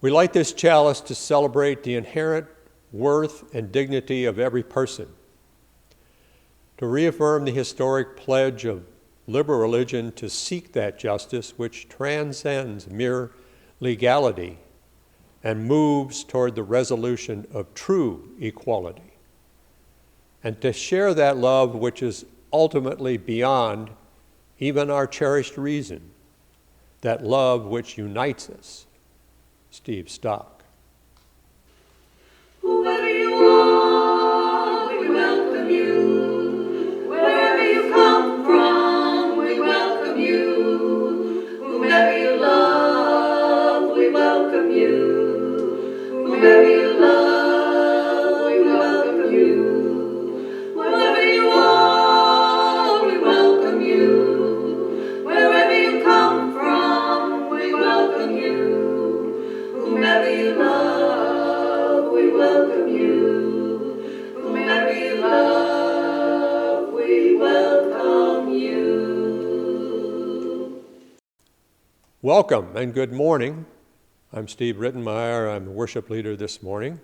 We light this chalice to celebrate the inherent worth and dignity of every person, to reaffirm the historic pledge of liberal religion to seek that justice which transcends mere legality and moves toward the resolution of true equality, and to share that love which is ultimately beyond even our cherished reason, that love which unites us. Steve Stock. Whoever you are, we welcome you. Wherever you come from, we welcome you. Whomever you love, we welcome you. Whomever you love, we welcome you. Wherever you are, we welcome you. Wherever you come from, we welcome you. Whomever you love, we welcome you. Whomever you love, we welcome you. Welcome and good morning. I'm Steve Rittenmeyer. I'm the worship leader this morning.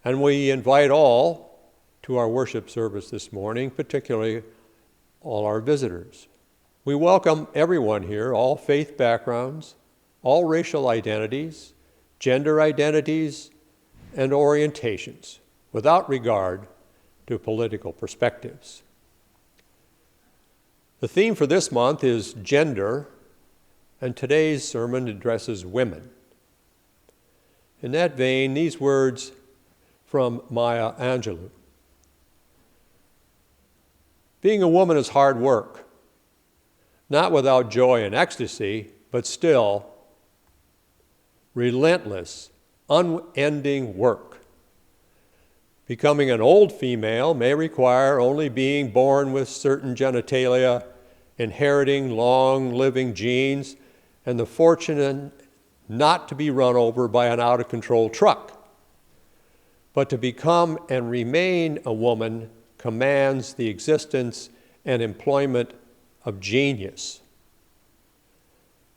And we invite all to our worship service this morning, particularly all our visitors. We welcome everyone here, all faith backgrounds, all racial identities, gender identities, and orientations, without regard to political perspectives. The theme for this month is gender, and today's sermon addresses women. In that vein, these words from Maya Angelou. Being a woman is hard work, not without joy and ecstasy, but still relentless, unending work. Becoming an old female may require only being born with certain genitalia, inheriting long-living genes, and the fortune not to be run over by an out-of-control truck. But to become and remain a woman commands the existence and employment of genius.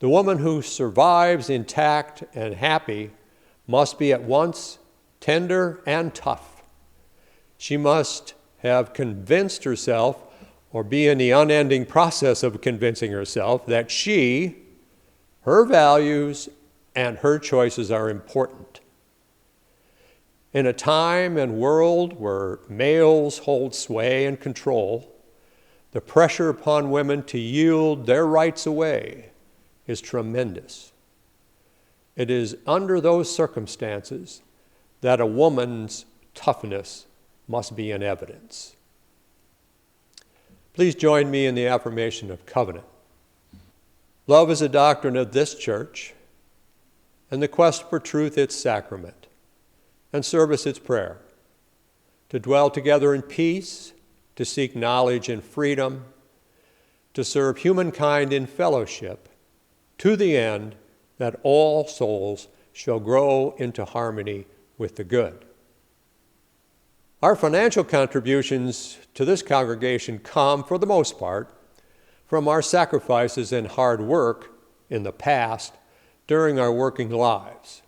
The woman who survives intact and happy must be at once tender and tough. She must have convinced herself, or be in the unending process of convincing herself, that she, her values, and her choices are important. In a time and world where males hold sway and control, the pressure upon women to yield their rights away is tremendous. It is under those circumstances that a woman's toughness must be in evidence. Please join me in the affirmation of covenant. Love is a doctrine of this church, and the quest for truth its sacrament, and service its prayer, to dwell together in peace, to seek knowledge and freedom, to serve humankind in fellowship, to the end that all souls shall grow into harmony with the good. Our financial contributions to this congregation come, for the most part, from our sacrifices and hard work in the past during our working lives.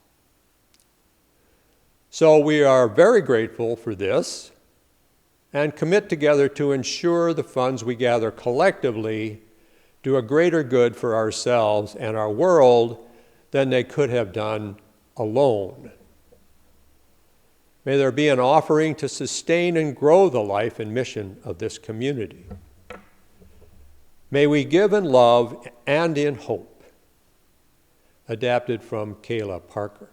So we are very grateful for this and commit together to ensure the funds we gather collectively do a greater good for ourselves and our world than they could have done alone. May there be an offering to sustain and grow the life and mission of this community. May we give in love and in hope. Adapted from Kayla Parker.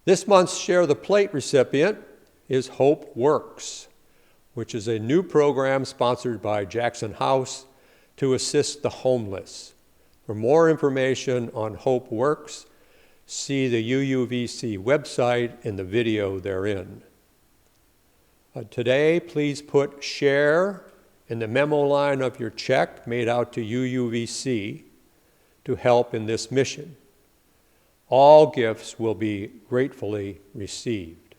This month's Share the Plate recipient is Hope Works, which is a new program sponsored by Jackson House to assist the homeless. For more information on Hope Works, see the UUVC website and the video therein. Today, please put share in the memo line of your check made out to UUVC to help in this mission. All gifts will be gratefully received.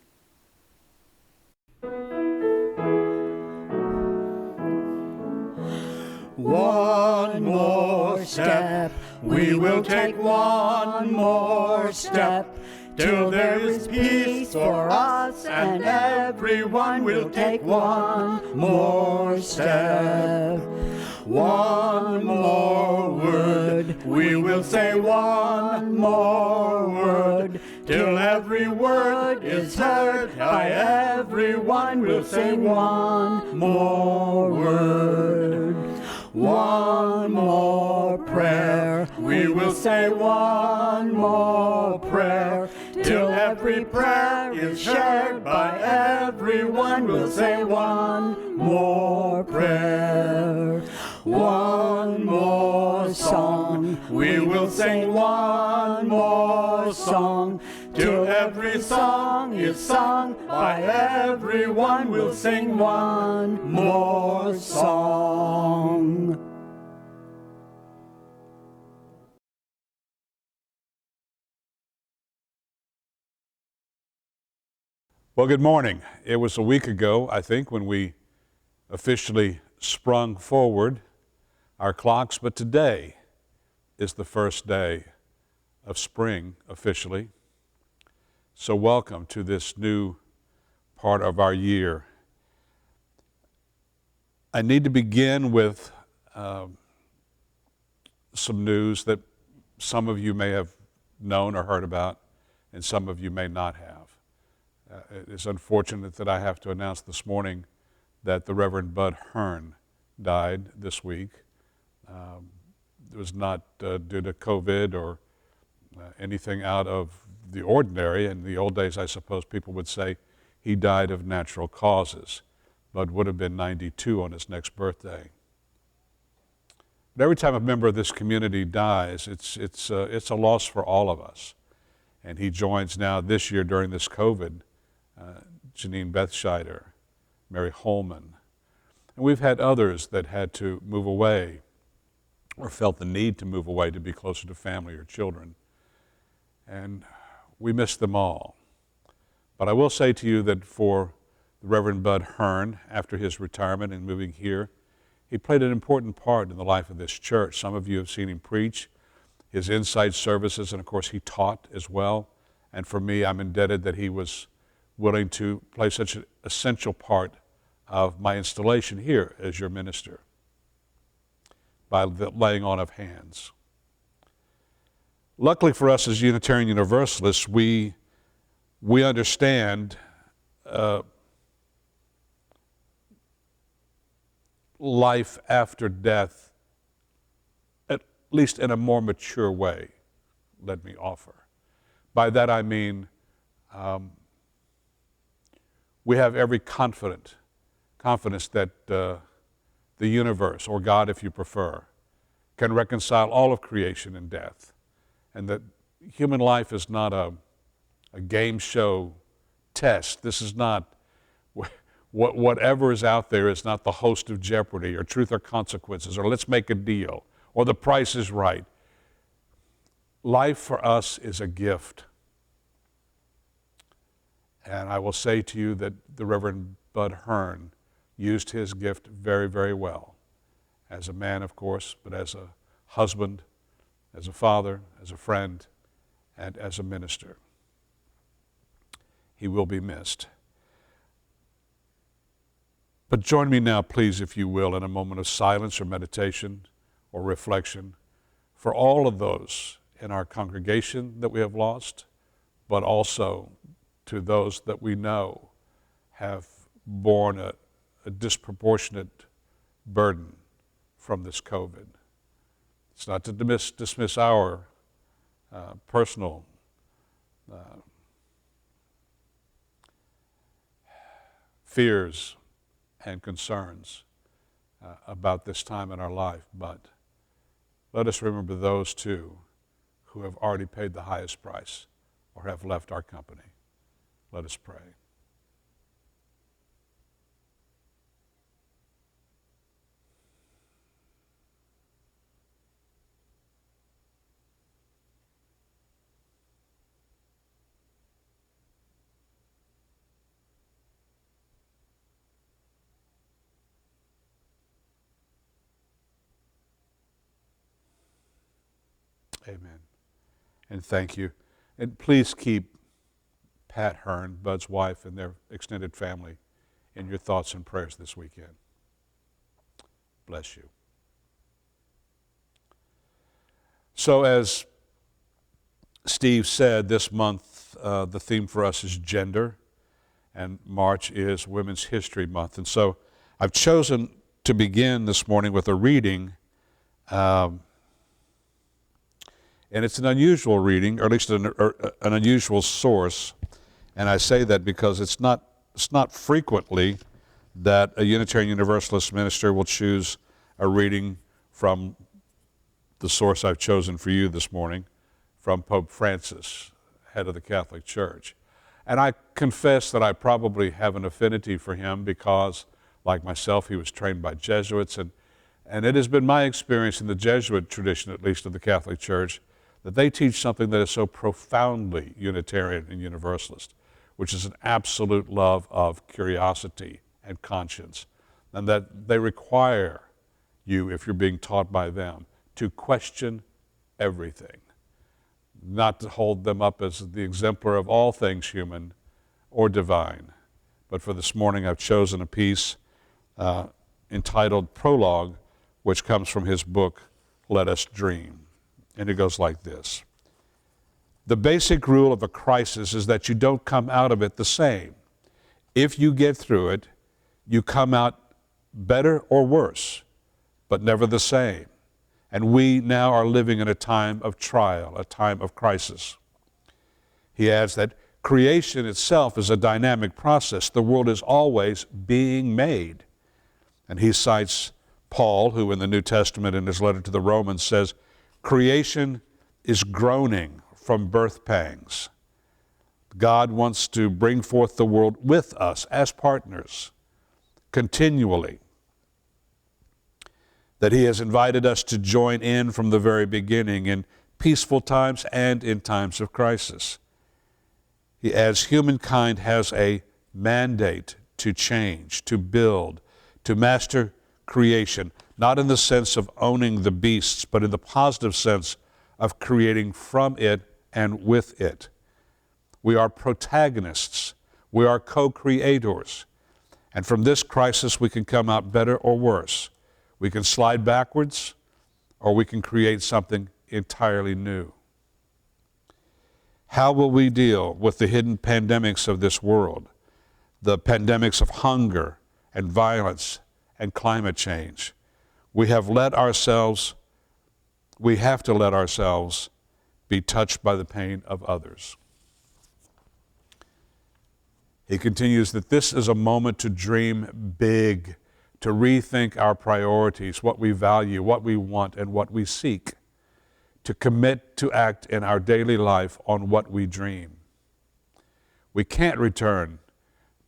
One more step, We will take one more step till there is peace for us, and everyone will take one more step. One more word, we will say one more word, till every word is heard by everyone. We'll say one more word. One more prayer, we will say one more prayer, till every prayer is shared by everyone. We'll say one more prayer. One more song, we will sing one more song, till every song is sung by everyone. We'll sing one more song. Well, good morning. It was a week ago, I think, when we officially sprung forward our clocks, but today is the first day of spring officially. So welcome to this new part of our year. I need to begin with some news that some of you may have known or heard about, and some of you may not have. It is unfortunate that I have to announce this morning that the Reverend Bud Hearn died this week. It was not due to COVID or anything out of the ordinary. In the old days, I suppose people would say he died of natural causes. Bud would have been 92 on his next birthday. But every time a member of this community dies, it's a loss for all of us. And he joins now this year during this COVID, Janine Bethscheider, Mary Holman. And we've had others that had to move away or felt the need to move away to be closer to family or children. And we miss them all. But I will say to you that for the Reverend Bud Hearn, after his retirement and moving here, he played an important part in the life of this church. Some of you have seen him preach, his inside services, and of course he taught as well. And for me, I'm indebted that he was willing to play such an essential part of my installation here as your minister by the laying on of hands. Luckily for us as Unitarian Universalists, we understand life after death, at least in a more mature way, let me offer. By that I mean we have every confidence that the universe, or God if you prefer, can reconcile all of creation and death, and that human life is not a game show test. This is not, whatever is out there is not the host of Jeopardy or Truth or Consequences or Let's Make a Deal or The Price is Right. Life for us is a gift. And I will say to you that the Reverend Bud Hearn used his gift very, very well. As a man, of course, but as a husband, as a father, as a friend, and as a minister. He will be missed. But join me now, please, if you will, in a moment of silence or meditation or reflection for all of those in our congregation that we have lost, but also to those that we know have borne a disproportionate burden from this COVID. It's not to dismiss our personal fears and concerns about this time in our life, but let us remember those too who have already paid the highest price or have left our company. Let us pray. Amen. And thank you. And please keep Pat Hearn, Bud's wife, and their extended family in your thoughts and prayers this weekend. Bless you. So as Steve said, this month the theme for us is gender, and March is Women's History Month. And so I've chosen to begin this morning with a reading, and it's an unusual reading, or at least an unusual source. And I say that because it's not frequently that a Unitarian Universalist minister will choose a reading from the source I've chosen for you this morning, from Pope Francis, head of the Catholic Church. And I confess that I probably have an affinity for him because, like myself, he was trained by Jesuits, and it has been my experience in the Jesuit tradition, at least of the Catholic Church, that they teach something that is so profoundly Unitarian and Universalist, which is an absolute love of curiosity and conscience, and that they require you, if you're being taught by them, to question everything, not to hold them up as the exemplar of all things human or divine. But for this morning, I've chosen a piece entitled Prologue, which comes from his book, Let Us Dream. And it goes like this. The basic rule of a crisis is that you don't come out of it the same. If you get through it, you come out better or worse, but never the same. And we now are living in a time of trial, a time of crisis. He adds that creation itself is a dynamic process. The world is always being made. And he cites Paul, who in the New Testament in his letter to the Romans says, creation is groaning from birth pangs. God wants to bring forth the world with us as partners, continually. That he has invited us to join in from the very beginning in peaceful times and in times of crisis. He adds, humankind has a mandate to change, to build, to master creation, not in the sense of owning the beasts, but in the positive sense of creating from it and with it. We are protagonists. We are co-creators. And from this crisis, we can come out better or worse. We can slide backwards, or we can create something entirely new. How will we deal with the hidden pandemics of this world, the pandemics of hunger and violence and climate change? We have to let ourselves be touched by the pain of others. He continues that this is a moment to dream big, to rethink our priorities, what we value, what we want, and what we seek, to commit to act in our daily life on what we dream. We can't return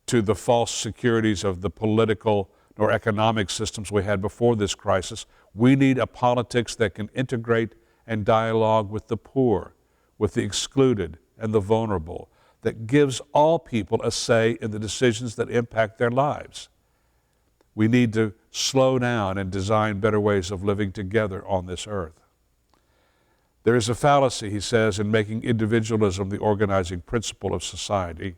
to the false securities of the political or economic systems we had before this crisis. We need a politics that can integrate and dialogue with the poor, with the excluded and the vulnerable, that gives all people a say in the decisions that impact their lives. We need to slow down and design better ways of living together on this earth. There is a fallacy, he says, in making individualism the organizing principle of society.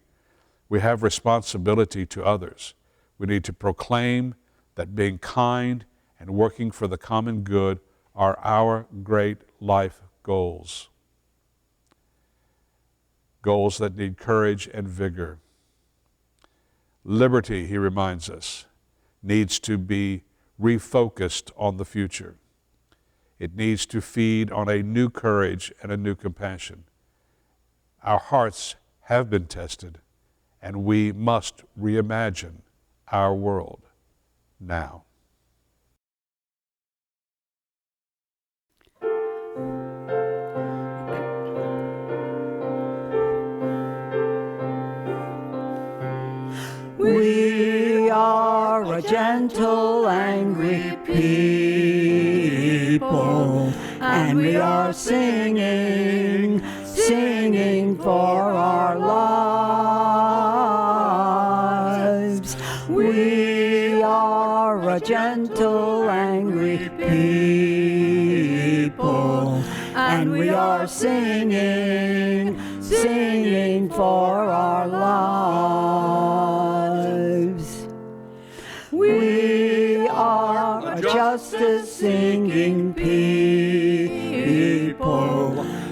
We have responsibility to others. We need to proclaim that being kind and working for the common good are our great life goals. Goals that need courage and vigor. Liberty, he reminds us, needs to be refocused on the future. It needs to feed on a new courage and a new compassion. Our hearts have been tested, and we must reimagine our world now. We are a gentle, angry people, and we are singing for our lives. We are a gentle, gentle, angry people. And we are singing, singing for our lives. We are a justice singing people.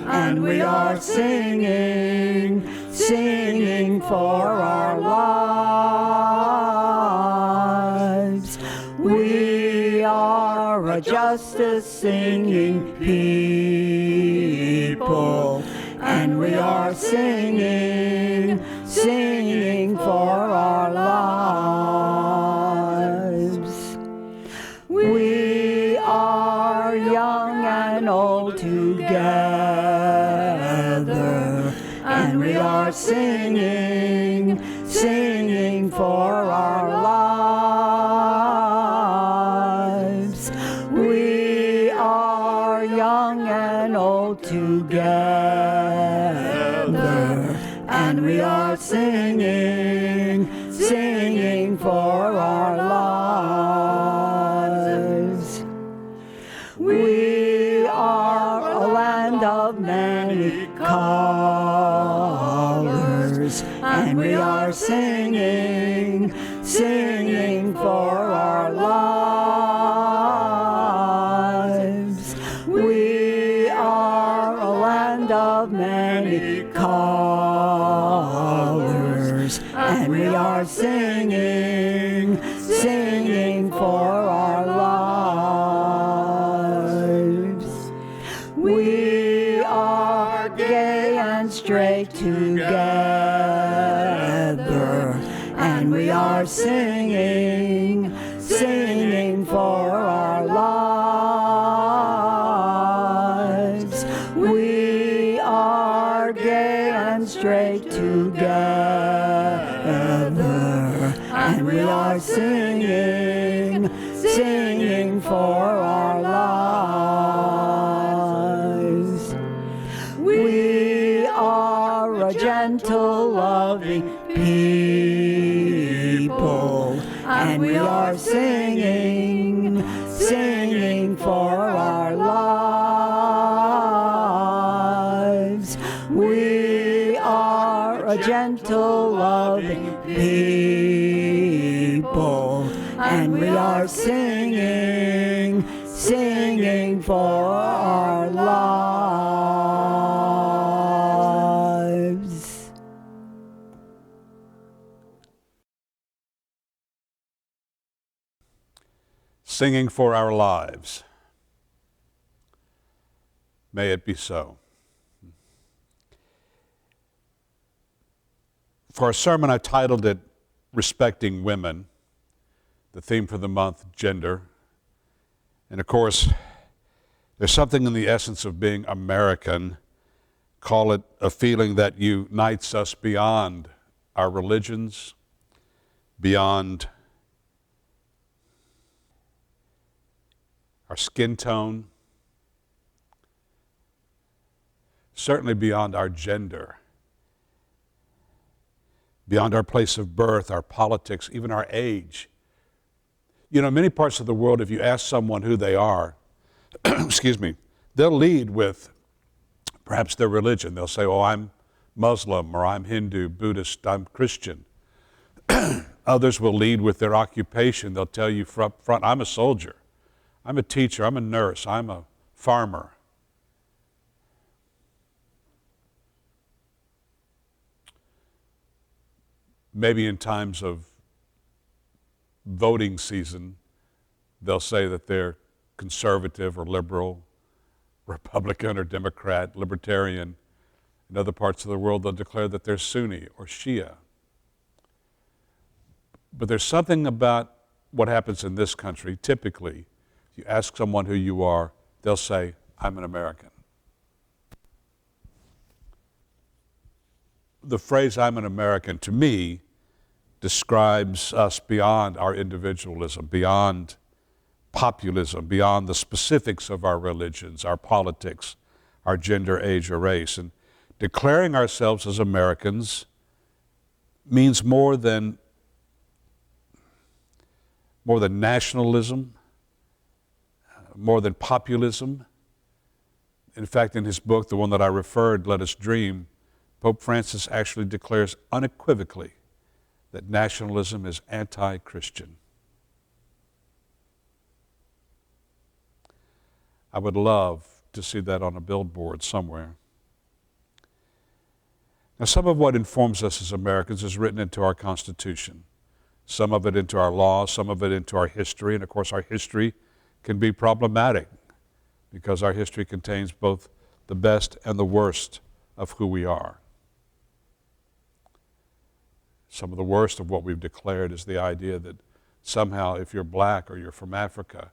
And we are singing, singing for our lives. We are a justice singing people. And we are singing, singing for our lives. We are young and old together, and we are singing, singing for our lives. We are young and old together, and we are singing, singing for our lives. We are a land of many colors, and we are singing, singing for our lives. We are a land of many colors, and we are singing, singing for our lives. We are gay and straight together, and we are singing, singing for our lives. We are gay and straight together, and we are singing, singing for our lives. We are a gentle, loving people, and we are singing, singing for our lives. We are a gentle, loving people, and we are singing, singing for our lives. Singing for our lives. May it be so. For our sermon, I titled it Respecting Women, the theme for the month, gender. And of course, there's something in the essence of being American, call it a feeling that unites us beyond our religions, beyond our skin tone, certainly beyond our gender, beyond our place of birth, our politics, even our age. You know, in many parts of the world, if you ask someone who they are, excuse me, they'll lead with perhaps their religion. They'll say, oh, I'm Muslim, or I'm Hindu, Buddhist, I'm Christian. Others will lead with their occupation. They'll tell you up front, I'm a soldier, I'm a teacher, I'm a nurse, I'm a farmer. Maybe in times of voting season, they'll say that they're conservative or liberal, Republican or Democrat, libertarian. In other parts of the world, they'll declare that they're Sunni or Shia. But there's something about what happens in this country. Typically, if you ask someone who you are, they'll say, I'm an American. The phrase, I'm an American, to me, describes us beyond our individualism, beyond populism, beyond the specifics of our religions, our politics, our gender, age, or race. And declaring ourselves as Americans means more than nationalism, more than populism. In fact, in his book, the one that I referred, Let Us Dream, Pope Francis actually declares unequivocally that nationalism is anti-Christian. I would love to see that on a billboard somewhere. Now, some of what informs us as Americans is written into our Constitution, some of it into our laws, some of it into our history, and of course our history can be problematic because our history contains both the best and the worst of who we are. Some of the worst of what we've declared is the idea that somehow if you're black or you're from Africa,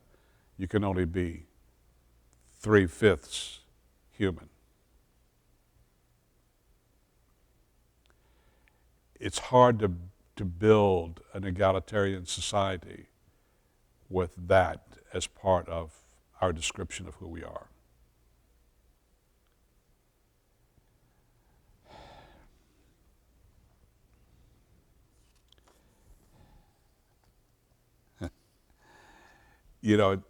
you can only be 3/5 human. It's hard to build an egalitarian society with that as part of our description of who we are. You know,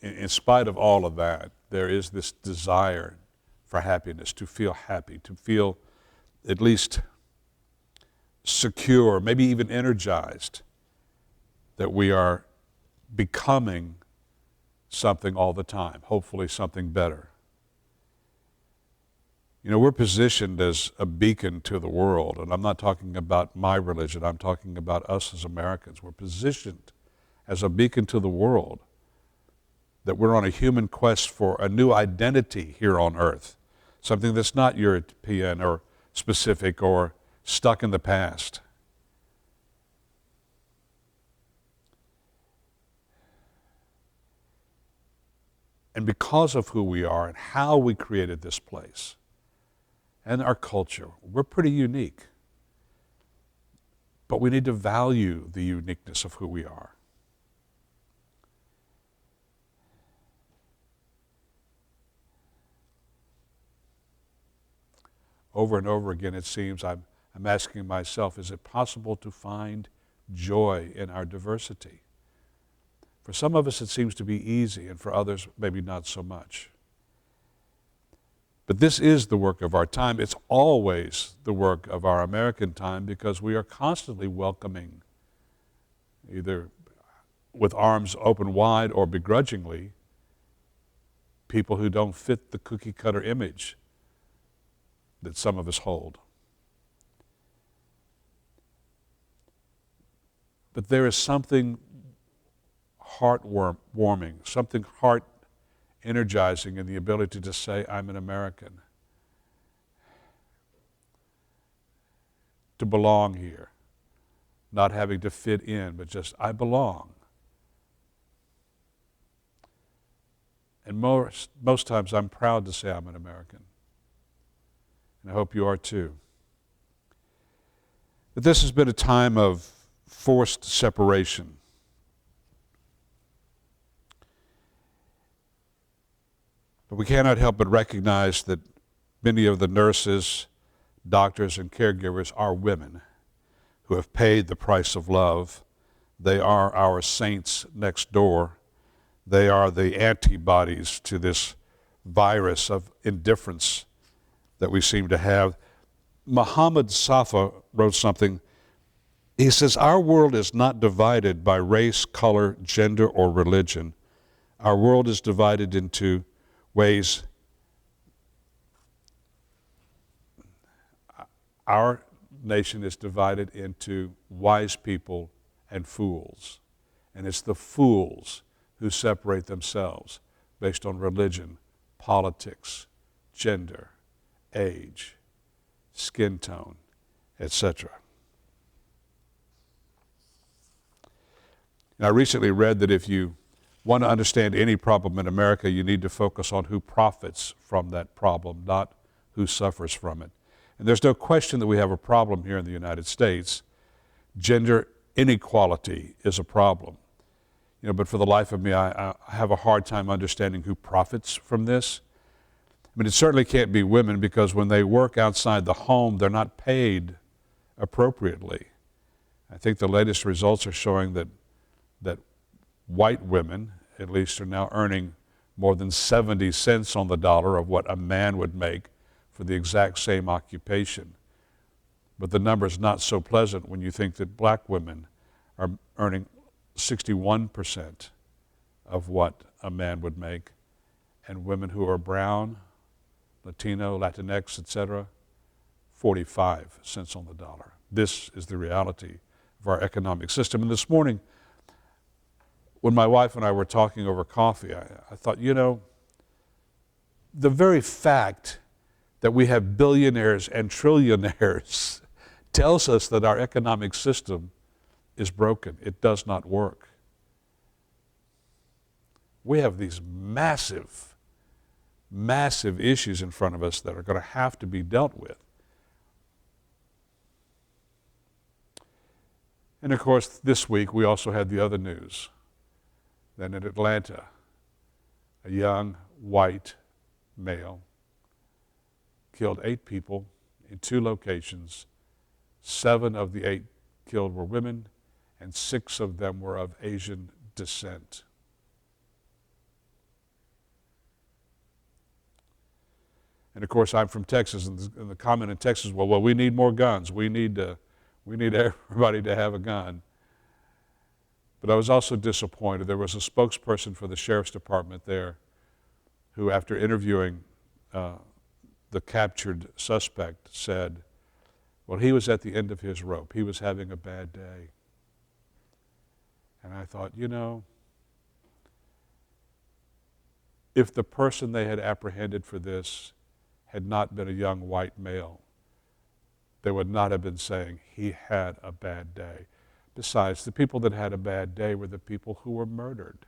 in spite of all of that, there is this desire for happiness, to feel happy, to feel at least secure, maybe even energized, that we are becoming something all the time, hopefully something better. You know, we're positioned as a beacon to the world, and I'm not talking about my religion, I'm talking about us as Americans. We're positioned as a beacon to the world, that we're on a human quest for a new identity here on earth, something that's not European or specific or stuck in the past. And because of who we are and how we created this place and our culture, we're pretty unique. But we need to value the uniqueness of who we are. Over and over again, it seems I'm asking myself, is it possible to find joy in our diversity? For some of us, it seems to be easy, and for others, maybe not so much. But this is the work of our time. It's always the work of our American time because we are constantly welcoming, either with arms open wide or begrudgingly, people who don't fit the cookie-cutter image that some of us hold. But there is something heart-warming, something heart-energizing in the ability to say, I'm an American. To belong here. Not having to fit in, but just, I belong. And most times I'm proud to say I'm an American. And I hope you are too. But this has been a time of forced separation. But we cannot help but recognize that many of the nurses, doctors, and caregivers are women who have paid the price of love. They are our saints next door. They are the antibodies to this virus of indifference that we seem to have. Muhammad Safa wrote something. He says, our world is not divided by race, color, gender, or religion. Our world is divided into ways. Our nation is divided into wise people and fools. And it's the fools who separate themselves based on religion, politics, gender, age, skin tone, etc. And I recently read that if you want to understand any problem in America, you need to focus on who profits from that problem, not who suffers from it. And there's no question that we have a problem here in the United States. Gender inequality is a problem. You know, but for the life of me, I have a hard time understanding who profits from this. I mean, it certainly can't be women because when they work outside the home, they're not paid appropriately. I think the latest results are showing that white women at least, are now earning more than 70 cents on the dollar of what a man would make for the exact same occupation. But the number is not so pleasant when you think that black women are earning 61% of what a man would make, and women who are brown, Latino, Latinx, etc., 45 cents on the dollar. This is the reality of our economic system. And this morning, when my wife and I were talking over coffee, I thought, you know, the very fact that we have billionaires and trillionaires tells us that our economic system is broken. It does not work. We have these massive, massive issues in front of us that are going to have to be dealt with. And of course, this week we also had the other news that in Atlanta, a young white male killed 8 people in 2 locations. 7 of the 8 killed were women, and 6 of them were of Asian descent. And of course, I'm from Texas, and the comment in Texas, well, we need more guns. We need everybody to have a gun. But I was also disappointed. There was a spokesperson for the sheriff's department there who, after interviewing the captured suspect, said, well, he was at the end of his rope. He was having a bad day. And I thought, you know, if the person they had apprehended for this had not been a young white male, they would not have been saying he had a bad day. Besides, the people that had a bad day were the people who were murdered.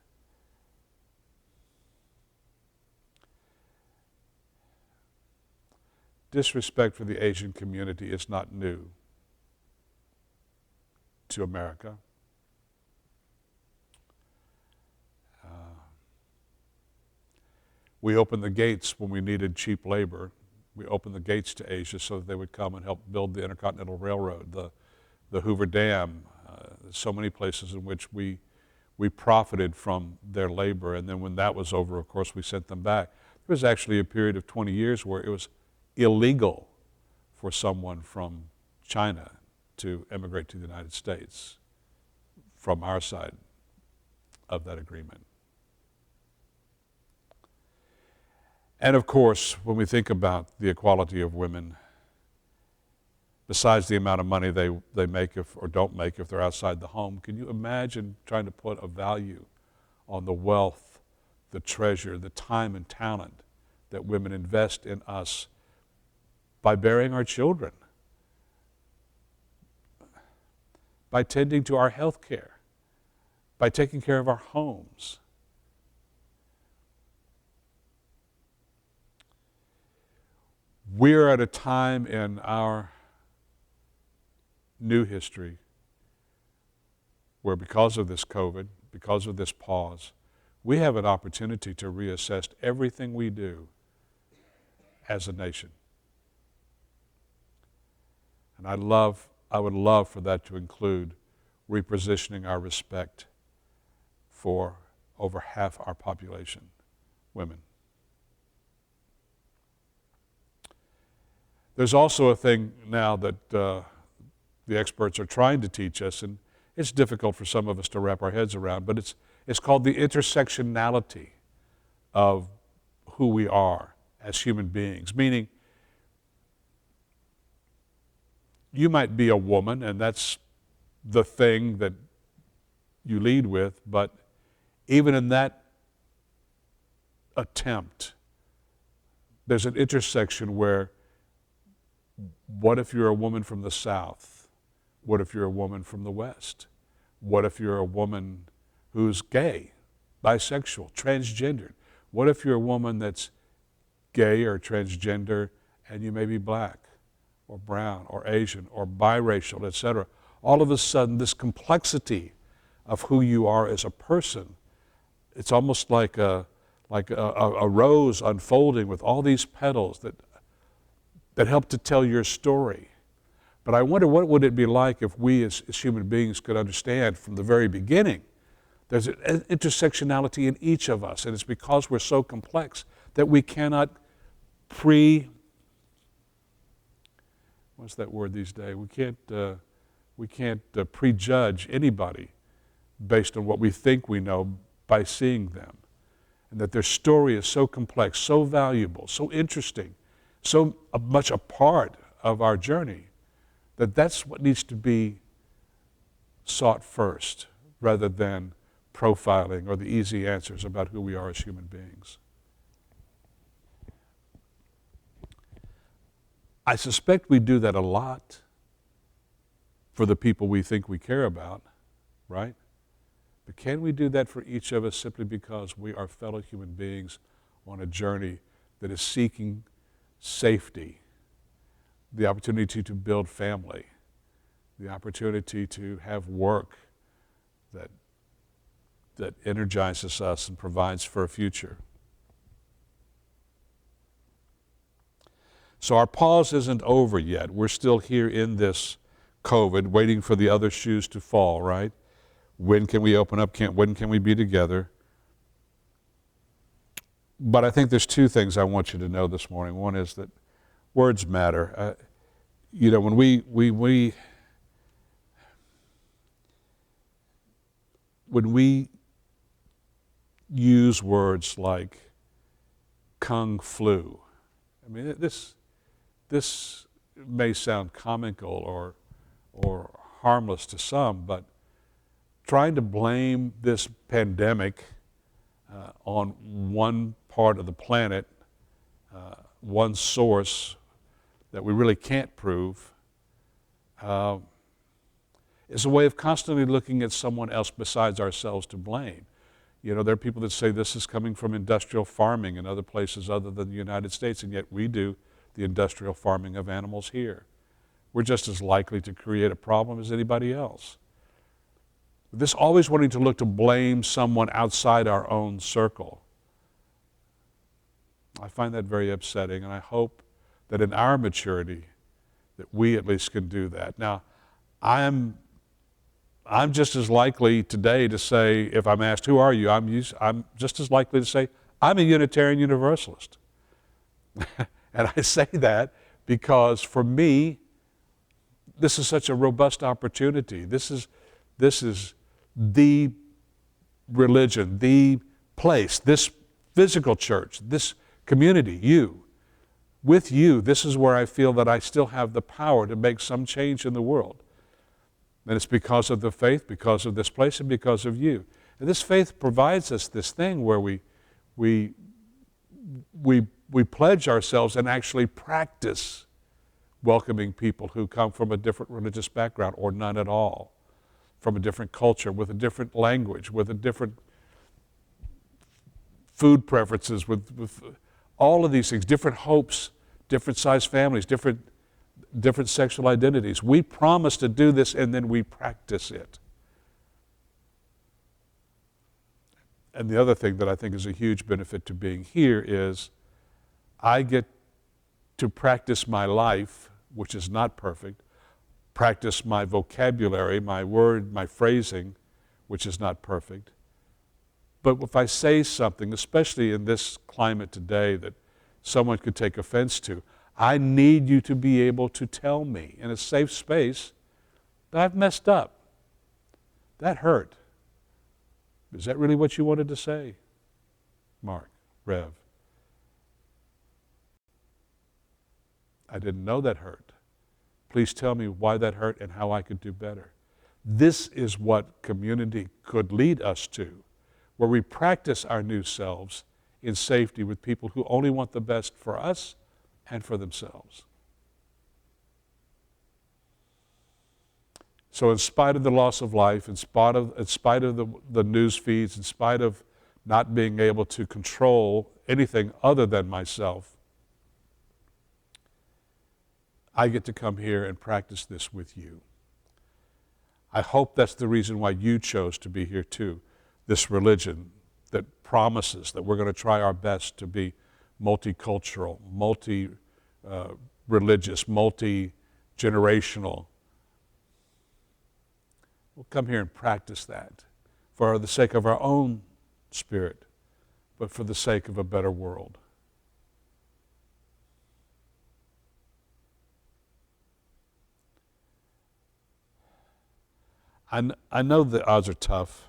Disrespect for the Asian community is not new to America. We opened the gates when we needed cheap labor. We opened the gates to Asia so that they would come and help build the Intercontinental Railroad, the Hoover Dam, so many places in which we profited from their labor. And then when that was over, of course, we sent them back. There was actually a period of 20 years where it was illegal for someone from China to emigrate to the United States from our side of that agreement. And of course, when we think about the equality of women, besides the amount of money they make or don't make if they're outside the home, can you imagine trying to put a value on the wealth, the treasure, the time and talent that women invest in us by bearing our children, by tending to our health care, by taking care of our homes? We're at a time in our new history where, because of this COVID, because of this pause, we have an opportunity to reassess everything we do as a nation. And I would love for that to include repositioning our respect for over half our population, women. There's also a thing now that the experts are trying to teach us, and it's difficult for some of us to wrap our heads around, but it's called the intersectionality of who we are as human beings, meaning you might be a woman, and that's the thing that you lead with, but even in that attempt, there's an intersection where, what if you're a woman from the South? What if you're a woman from the West? What if you're a woman who's gay, bisexual, transgendered? What if you're a woman that's gay or transgender and you may be black or brown or Asian or biracial, etc.? All of a sudden, this complexity of who you are as a person, it's almost like a rose unfolding with all these petals that help to tell your story. But I wonder, what would it be like if we as human beings could understand from the very beginning There's an intersectionality in each of us, and it's because we're so complex that we cannot what's that word these days? We can't prejudge anybody based on what we think we know by seeing them. And that their story is so complex, so valuable, so interesting, so much a part of our journey, that that's what needs to be sought first, rather than profiling or the easy answers about who we are as human beings. I suspect we do that a lot for the people we think we care about, right? But can we do that for each of us simply because we are fellow human beings on a journey that is seeking safety, the opportunity to build family, the opportunity to have work that energizes us and provides for a future? So our pause isn't over yet. We're still here in this COVID, waiting for the other shoes to fall, right? When can we open up? When can we be together? But I think there's two things I want you to know this morning. One is that words matter. When we use words like kung flu, I mean, this may sound comical or harmless to some, but trying to blame this pandemic on one part of the planet, one source that we really can't prove, is a way of constantly looking at someone else besides ourselves to blame. There are people that say this is coming from industrial farming in other places other than the United States, and yet we do the industrial farming of animals here. We're just as likely to create a problem as anybody else. This always wanting to look to blame someone outside our own circle, I find that very upsetting, and I hope that in our maturity that we at least can do that. Now, I'm just as likely today to say, if I'm asked, who are you? I'm just as likely to say, I'm a Unitarian Universalist. And I say that because for me, this is such a robust opportunity. This is the religion, the place, this physical church, this community, you. With you, this is where I feel that I still have the power to make some change in the world. And it's because of the faith, because of this place, and because of you. And this faith provides us this thing where we pledge ourselves and actually practice welcoming people who come from a different religious background or none at all, from a different culture, with a different language, with a different food preferences, with all of these things, different hopes, different sized families, different sexual identities. We promise to do this and then we practice it. And the other thing that I think is a huge benefit to being here is I get to practice my life, which is not perfect, practice my vocabulary, my word, my phrasing, which is not perfect. But if I say something, especially in this climate today, that someone could take offense to, I need you to be able to tell me in a safe space that I've messed up. That hurt. Is that really what you wanted to say? Mark, Rev. I didn't know that hurt. Please tell me why that hurt and how I could do better. This is what community could lead us to, where we practice our new selves in safety with people who only want the best for us and for themselves. So in spite of the loss of life, in spite of the news feeds, in spite of not being able to control anything other than myself, I get to come here and practice this with you. I hope that's the reason why you chose to be here too. This religion that promises that we're going to try our best to be multicultural, multi-religious, multi-generational. We'll come here and practice that for the sake of our own spirit, but for the sake of a better world. I know the odds are tough.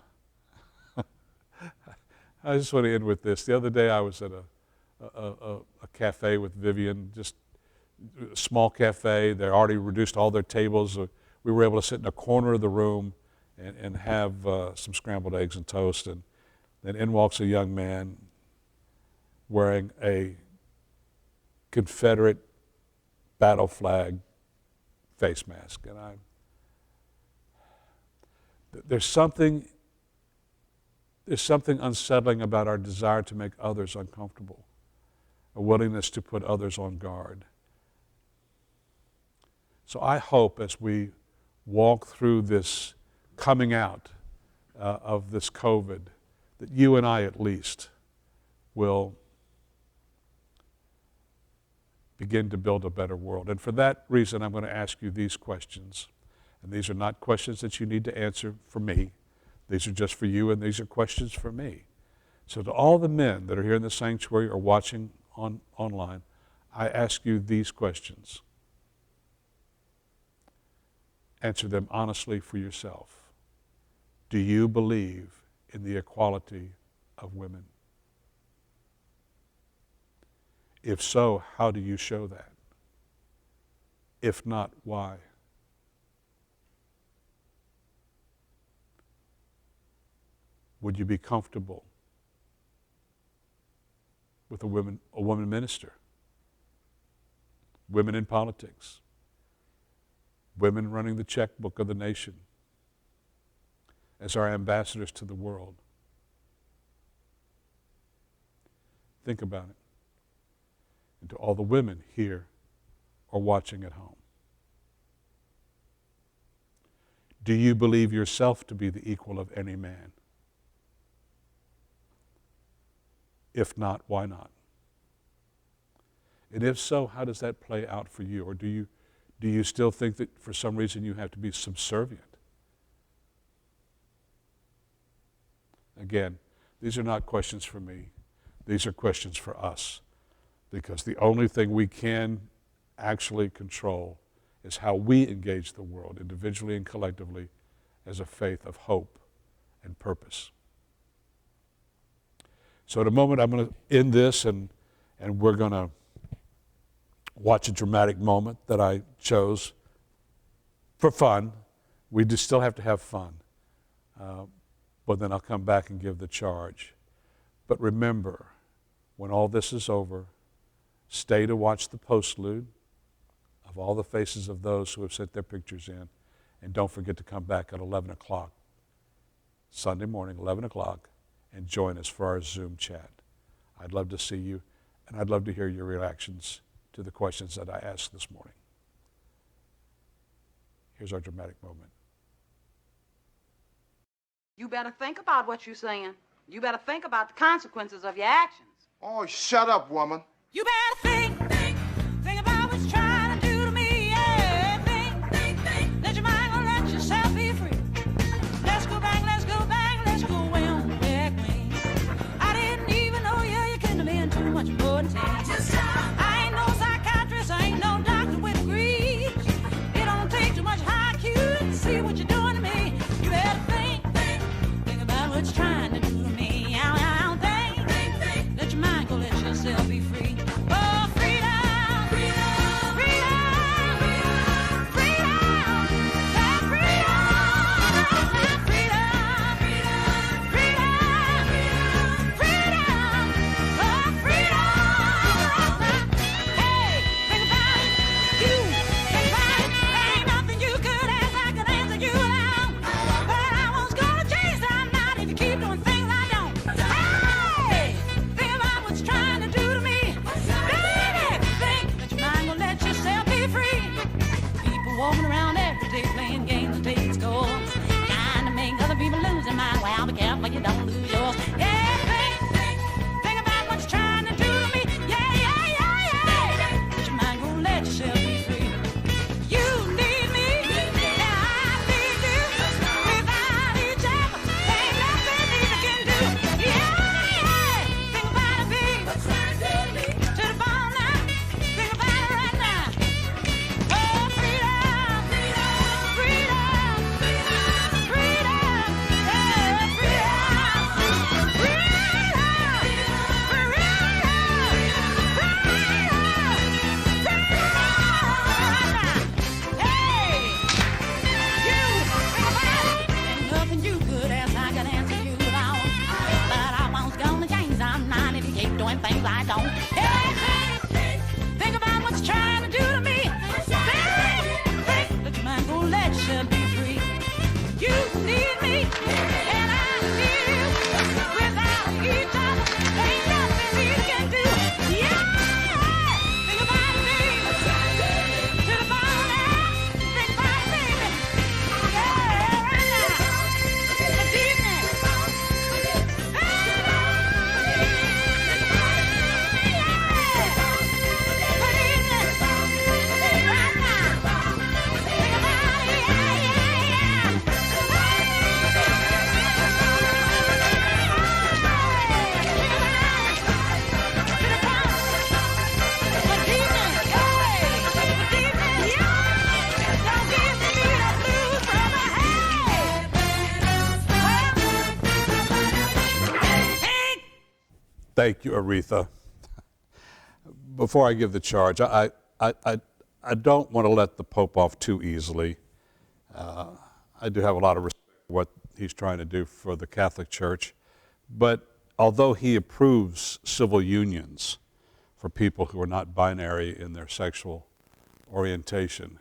I just want to end with this. The other day I was at a cafe with Vivian, just a small cafe. They already reduced all their tables. We were able to sit in a corner of the room and have some scrambled eggs and toast. And then in walks a young man wearing a Confederate battle flag face mask. And there's something unsettling about our desire to make others uncomfortable, a willingness to put others on guard. So I hope as we walk through this coming out of this COVID, that you and I at least will begin to build a better world. And for that reason, I'm going to ask you these questions. And these are not questions that you need to answer for me. These are just for you, and these are questions for me. So to all the men that are here in the sanctuary or watching online, I ask you these questions. Answer them honestly for yourself. Do you believe in the equality of women? If so, how do you show that? If not, why? Would you be comfortable with a woman minister? Women in politics? Women running the checkbook of the nation as our ambassadors to the world? Think about it. And to all the women here or watching at home, do you believe yourself to be the equal of any man? If not, why not? And if so, how does that play out for you? Or do you still think that for some reason you have to be subservient? Again, these are not questions for me. These are questions for us. Because the only thing we can actually control is how we engage the world, individually and collectively, as a faith of hope and purpose. So in a moment, I'm going to end this, and we're going to watch a dramatic moment that I chose for fun. We just still have to have fun. But then I'll come back and give the charge. But remember, when all this is over, stay to watch the postlude of all the faces of those who have sent their pictures in. And don't forget to come back at 11 o'clock, Sunday morning, 11 o'clock, and join us for our Zoom chat. I'd love to see you, and I'd love to hear your reactions to the questions that I asked this morning. Here's our dramatic moment. You better think about what you're saying. You better think about the consequences of your actions. Oh, shut up, woman. You better think about what you're trying to do to me. Yeah, think. Let your mind go, let yourself be free. Let's go back, let's go way on back way. I didn't even know you couldn't have been too much more than 10. I ain't no psychiatrist, I ain't no doctor with degrees. It don't take too much IQ to see what you're doing to me. You better think about what you're trying to do to me. Think. Let your mind go, let yourself be free. Oh, free. Thank you, Aretha. Before I give the charge, I don't want to let the Pope off too easily. I do have a lot of respect for what he's trying to do for the Catholic Church. But although he approves civil unions for people who are not binary in their sexual orientation,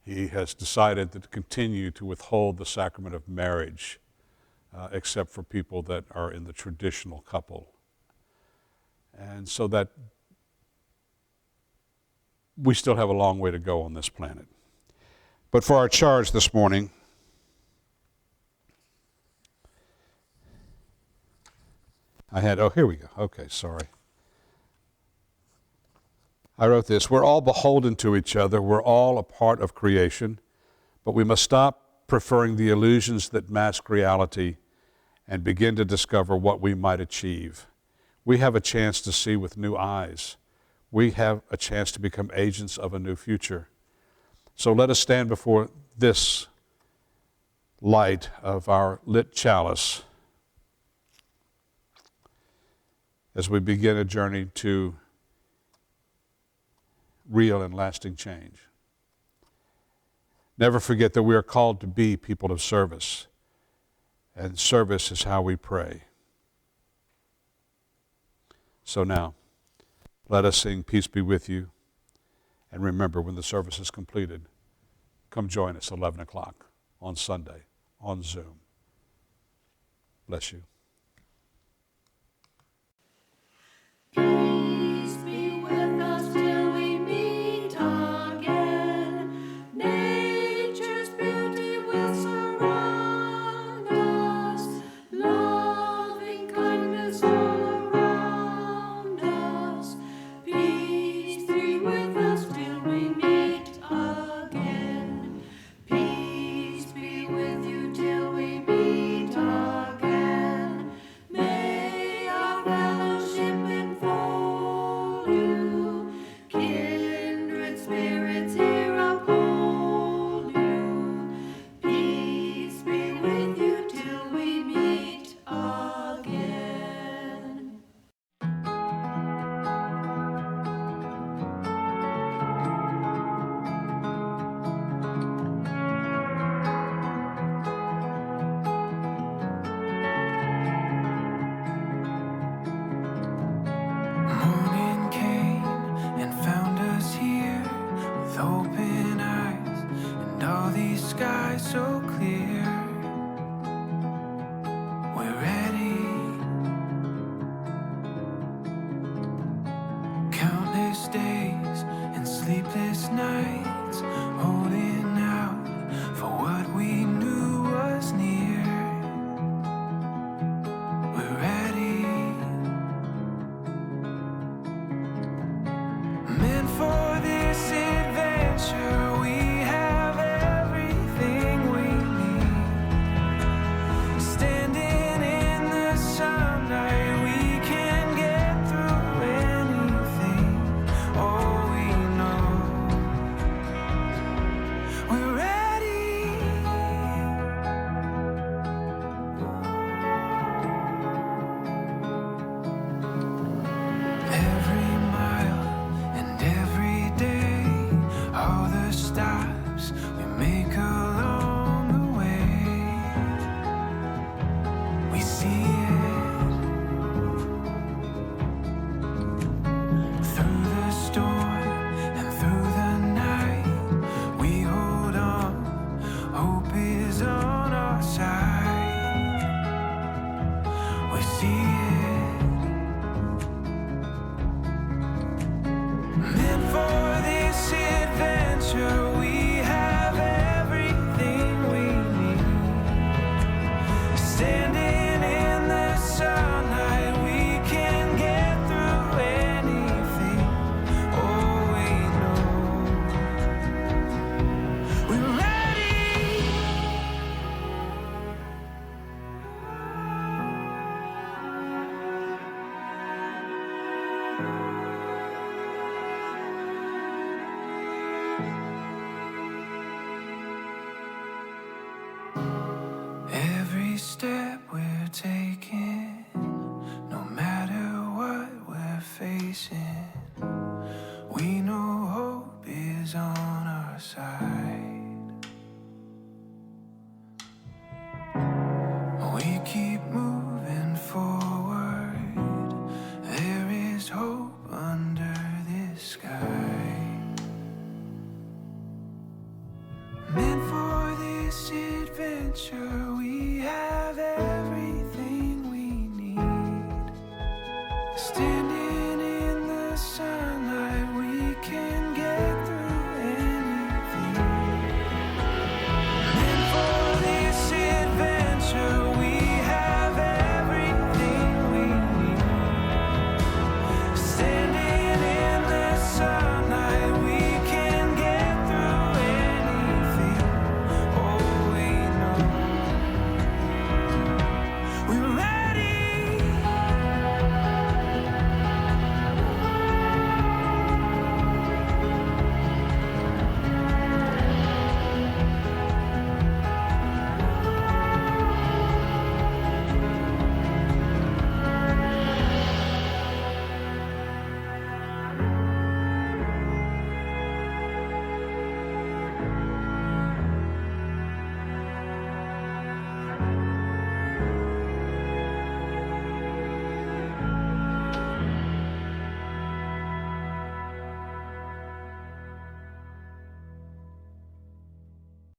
he has decided to continue to withhold the sacrament of marriage except for people that are in the traditional couple. And so that we still have a long way to go on this planet. But for our charge this morning, here we go. Okay, sorry. I wrote this: we're all beholden to each other. We're all a part of creation, but we must stop preferring the illusions that mask reality and begin to discover what we might achieve. We have a chance to see with new eyes. We have a chance to become agents of a new future. So let us stand before this light of our lit chalice as we begin a journey to real and lasting change. Never forget that we are called to be people of service, and service is how we pray. So now, let us sing Peace Be With You, and remember, when the service is completed, come join us at 11 o'clock on Sunday on Zoom. Bless you. Peace be with us till we meet again. Nature's beauty will surround us. Loving kindness all around us. Peace be with us till we meet again. Peace be with you till we meet again. May our fellowship enfold you. Kindred spirits here uphold you. Peace be with you till we meet again. Morning came and found us here with open eyes and all these skies so clear. We're ready. Countless days and sleepless nights holding out for what we knew was near. We're ready. Meant for this adventure, we have everything we need. Standing in the sunlight, we can get through anything. Oh, we know chasing. We know hope is on our side. We keep moving forward. There is hope under this sky. Meant for this adventure, we have everything we need. Standing